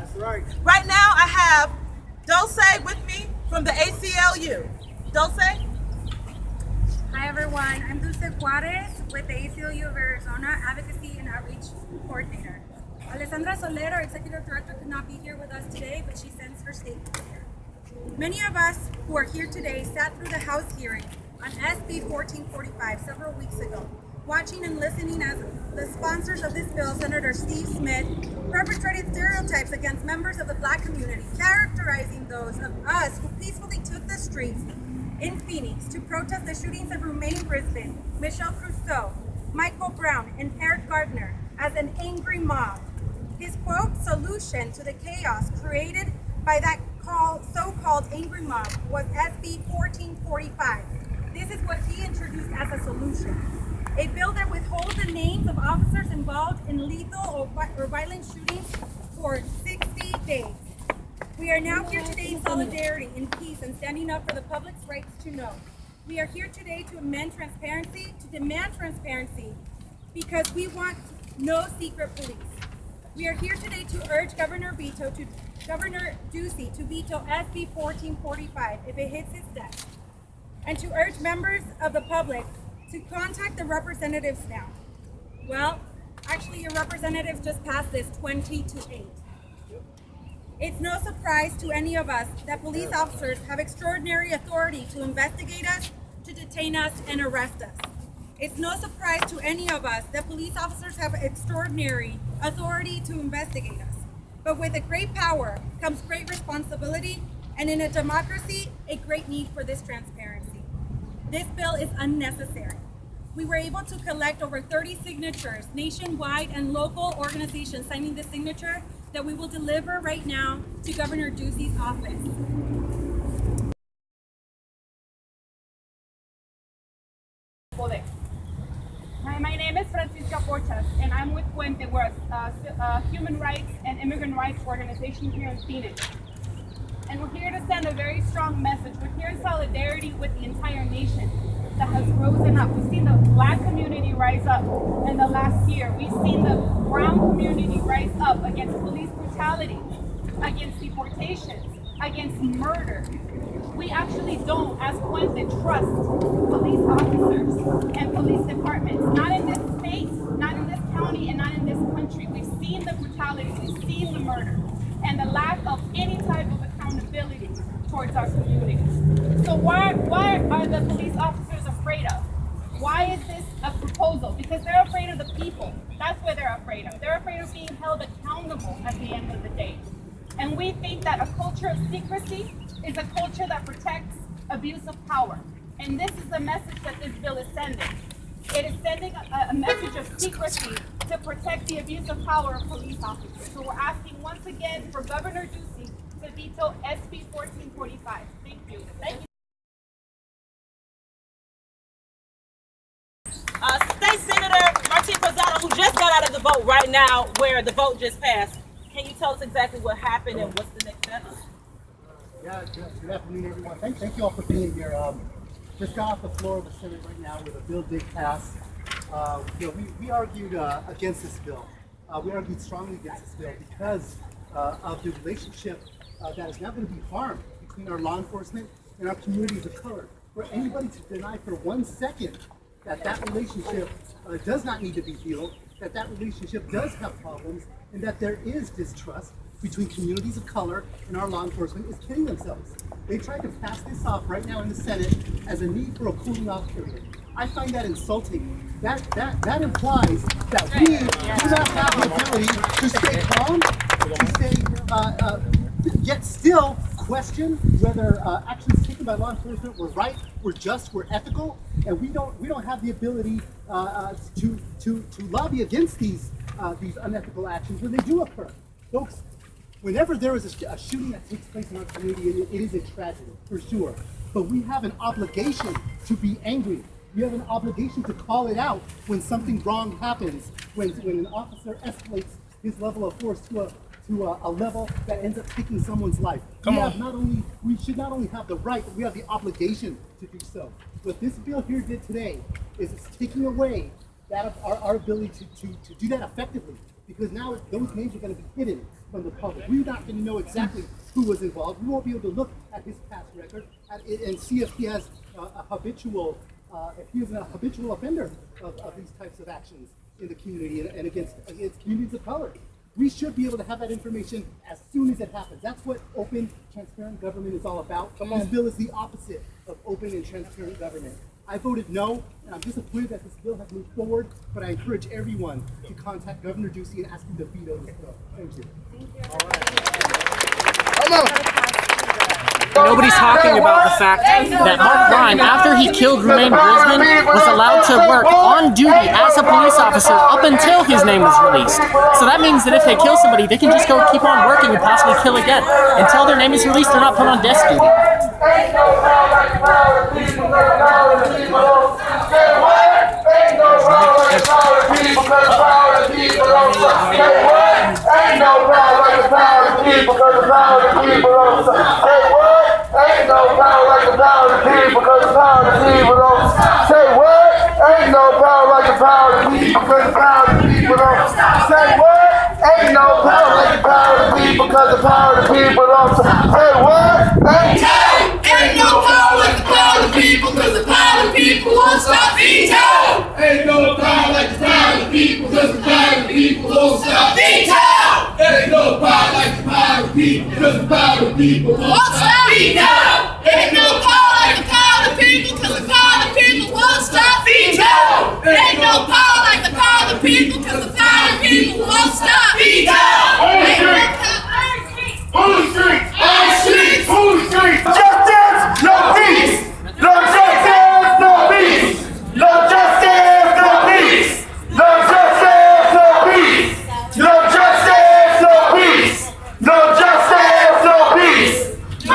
That's right. Right now, I have Dulce with me from the ACLU. Dulce? Hi everyone, I'm Dulce Juarez with the ACLU of Arizona Advocacy and Outreach Coordinator. Alessandra Soler, our Executive Director, could not be here with us today, but she sends her statement here. Many of us who are here today sat through the House hearing on SB 1445 several weeks ago, watching and listening as the sponsors of this bill, Senator Steve Smith, perpetrated stereotypes against members of the Black community, characterizing those of us who peacefully took the streets in Phoenix to protest the shootings of Rumain Brisbon, Michelle Crusoe, Michael Brown, and Eric Gardner as an angry mob. His quote, solution to the chaos created by that so-called angry mob was SB 1445. This is what he introduced as a solution. A bill that withholds the names of officers involved in lethal or violent shootings for 60 days. We are now here today in solidarity, in peace, and standing up for the public's rights to know. We are here today to demand transparency, because we want no secret police. We are here today to urge Governor Ducey to veto SB 1445 if it hits his desk, and to urge members of the public to contact the representatives now. Well, actually your representatives just passed this 20-8. It's no surprise to any of us that police officers have extraordinary authority to investigate us, to detain us, and arrest us. It's no surprise to any of us that police officers have extraordinary authority to investigate us. But with a great power comes great responsibility, and in a democracy, a great need for this transparency. This bill is unnecessary. We were able to collect over 30 signatures, nationwide and local organizations signing the signature that we will deliver right now to Governor Ducey's office. Hi, my name is Francisca Porchas, and I'm with Puente. We're a human rights and immigrant rights organization here in Phoenix. And we're here to send a very strong message. We're here in solidarity with the entire nation that has risen up. We've seen the Black community rise up in the last year. We've seen the brown community rise up against police brutality, against deportations, against murder. We actually don't, as Puente, trust police officers and police departments. Not in this state, not in this county, and not in this country. We've seen the brutality, we've seen the murder, and the lack of any type of accountability towards our communities. So why are the police officers afraid of? Why is this a proposal? Because they're afraid of the people. That's what they're afraid of. They're afraid of being held accountable at the end of the day. And we think that a culture of secrecy is a culture that protects abuse of power. And this is the message that this bill is sending. It is sending a message of secrecy to protect the abuse of power of police officers. So we're asking once again for Governor Ducey to veto SB 1445. Thank you. Thank you. State Senator Martin Rosado, who just got out of the vote right now, where the vote just passed. Can you tell us exactly what happened and what's the next step? Yeah, good afternoon, everyone. Thank you all for being here. Just got off the floor of the Senate right now where the bill did pass. We argued against this bill. We argued strongly against this bill because of the relationship that is now going to be harmed between our law enforcement and our communities of color. For anybody to deny for 1 second that relationship does not need to be healed, that relationship does have problems, and that there is distrust between communities of color and our law enforcement is kidding themselves. They tried to pass this off right now in the Senate as a need for a cooling off period. I find that insulting. That implies that we do not have the ability to stay calm, to stay, yet still question whether actions taken by law enforcement were right, were just, were ethical, and we don't have the ability to lobby against these unethical actions when they do occur. Folks, whenever there is a shooting that takes place in our community, it is a tragedy, for sure. But we have an obligation to be angry. We have an obligation to call it out when something wrong happens, when an officer escalates his level of force to a level that ends up taking someone's life. We should not only have the right, but we have the obligation to do so. What this bill here did today is it's taking away that of our ability to do that effectively, because now those names are going to be hidden. from the public. We're not going to know exactly who was involved. We won't be able to look at his past record and see if he has a habitual offender of these types of actions in the community and against communities of color. We should be able to have that information as soon as it happens. That's what open, transparent government is all about. This bill is the opposite of open and transparent government. I voted no, and I'm disappointed that this bill has moved forward, but I encourage everyone to contact Governor Ducey and ask him to veto this bill. Thank you. Nobody's talking about the fact that Mark Ryan, after he killed Rumain Brisbon, was allowed to work on duty as a police officer up until his name was released. So that means that if they kill somebody, they can just go keep on working and possibly kill again. Until their name is released, they're not put on desk duty. Ain't no power like the power of the people, because the power of the people don't stop. Say what? Ain't no power like the power of the people, because the power of the people don't stop. Say what? Ain't no power like the power of the people, because the power of the people don't stop. Say what? Ain't no power like the power of the people, because the power of the people don't stop. Say what? Ain't no power like the power of the people, because the power of the people won't stop. Veto! Ain't no power like the power of the people, because the power of the people won't stop. Veto! Ain't no power like the power of the people, because the power of the people won't stop. Veto! Ain't no power like the power of the people, because the power of the people won't stop. Veto! Ain't no power like the power of the people, because the power of the people won't stop. Veto! Ain't no power. Who's streets? On streets! Who's streets? Justice, no peace! No justice, no peace! No justice, no peace! No justice, no peace! No justice, no peace! No justice, no peace! No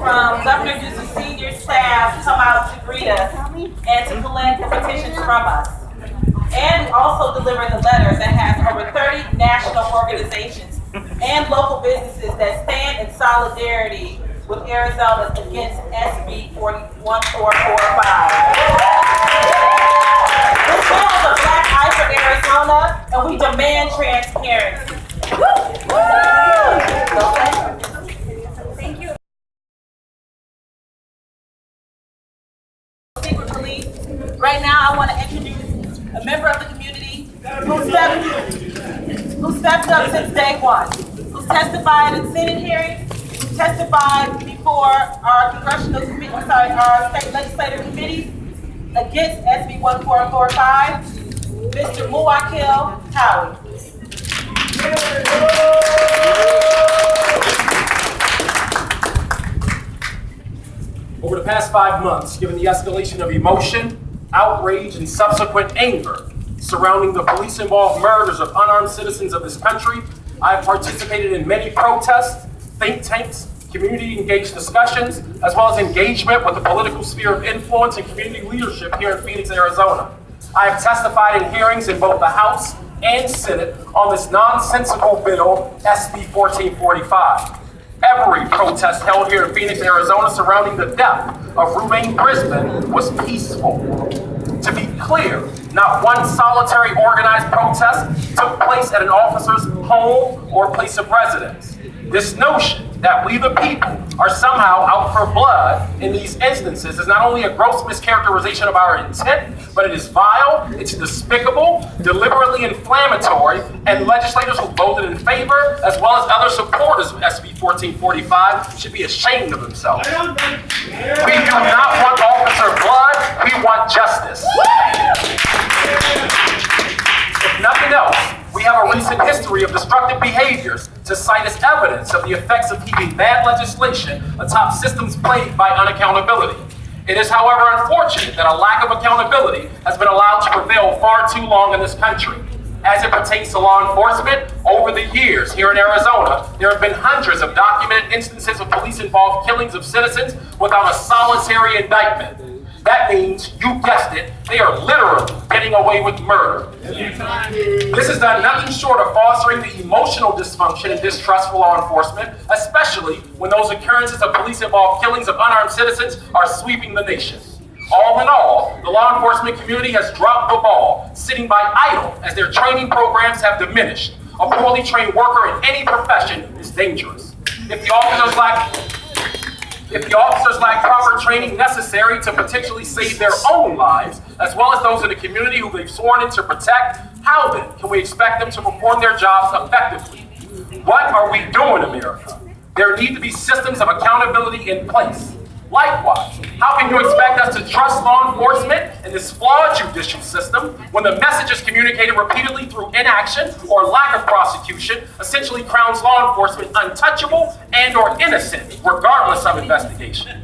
from Governor Ducey's senior staff come out to greet us and to collect petitions from us. And we also delivered the letter that has over 30 national organizations and local businesses that stand in solidarity with Arizona against SB 1445. This bill is a black eye for Arizona, and we demand transparency. Thank you. Secret police. Right now, I want to introduce a member of the community who stepped up since day one, who testified in Senate hearings, who testified before our our state legislative committees against SB 1445, Mr. Muwakil Howie. Over the past 5 months, given the escalation of emotion, outrage, and subsequent anger surrounding the police-involved murders of unarmed citizens of this country, I have participated in many protests, think tanks, community-engaged discussions, as well as engagement with the political sphere of influence and community leadership here in Phoenix, Arizona. I have testified in hearings in both the House and Senate on this nonsensical bill, SB 1445. Every protest held here in Phoenix, Arizona surrounding the death of Rumain Brisbon was peaceful. To be clear, not one solitary organized protest took place at an officer's home or place of residence. This notion that we the people are somehow out for blood in these instances is not only a gross mischaracterization of our intent, but it is vile, it's despicable, deliberately inflammatory, and legislators who voted in favor, as well as other supporters of SB 1445, should be ashamed of themselves. We do not want officer blood, we want justice. If nothing else, we have a recent history of destructive behaviors to cite as evidence of the effects of keeping bad legislation atop systems plagued by unaccountability. It is, however, unfortunate that a lack of accountability has been allowed to prevail far too long in this country. As it pertains to law enforcement, over the years here in Arizona, there have been hundreds of documented instances of police-involved killings of citizens without a solitary indictment. That means, you guessed it, they are literally getting away with murder. This has done nothing short of fostering the emotional dysfunction and distrust for law enforcement, especially when those occurrences of police-involved killings of unarmed citizens are sweeping the nation. All in all, the law enforcement community has dropped the ball, sitting by idle as their training programs have diminished. A poorly trained worker in any profession is dangerous. If the officers lack proper training necessary to potentially save their own lives, as well as those in the community who they've sworn in to protect, how then can we expect them to perform their jobs effectively? What are we doing, America? There need to be systems of accountability in place. Likewise, how can you expect us to trust law enforcement in this flawed judicial system when the messages communicated repeatedly through inaction or lack of prosecution essentially crowns law enforcement untouchable and or innocent, regardless of investigation?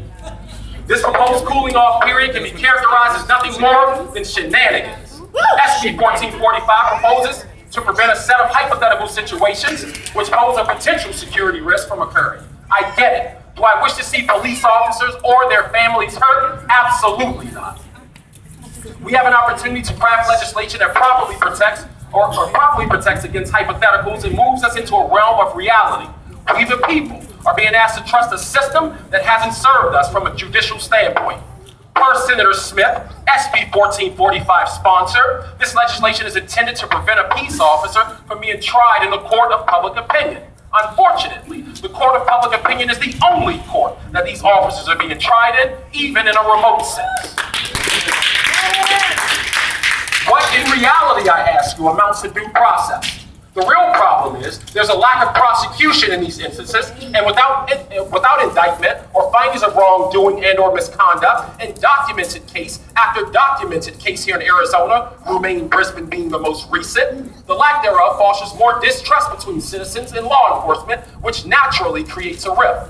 This proposed cooling off period can be characterized as nothing more than shenanigans. SB 1445 proposes to prevent a set of hypothetical situations which pose a potential security risk from occurring. I get it. Do I wish to see police officers or their families hurt? Absolutely not. We have an opportunity to craft legislation that properly protects against hypotheticals and moves us into a realm of reality. We the people are being asked to trust a system that hasn't served us from a judicial standpoint. Per Senator Smith, SB 1445 sponsor, this legislation is intended to prevent a peace officer from being tried in the court of public opinion. Unfortunately, the court of public opinion is the only court that these officers are being tried in, even in a remote sense. What in reality, I ask you, amounts to due process? The real problem is there's a lack of prosecution in these instances, and without indictment or findings of wrongdoing and or misconduct, and documented case after documented case here in Arizona, Rumain Brisbon being the most recent, the lack thereof fosters more distrust between citizens and law enforcement, which naturally creates a rift.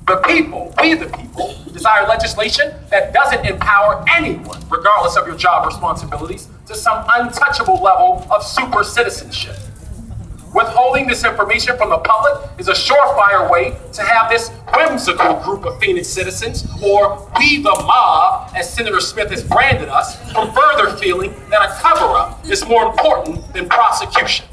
The people, we the people, desire legislation that doesn't empower anyone, regardless of your job responsibilities, to some untouchable level of super citizenship. Withholding this information from the public is a surefire way to have this whimsical group of Phoenix citizens, or we the mob, as Senator Smith has branded us, from further feeling that a cover-up is more important than prosecution.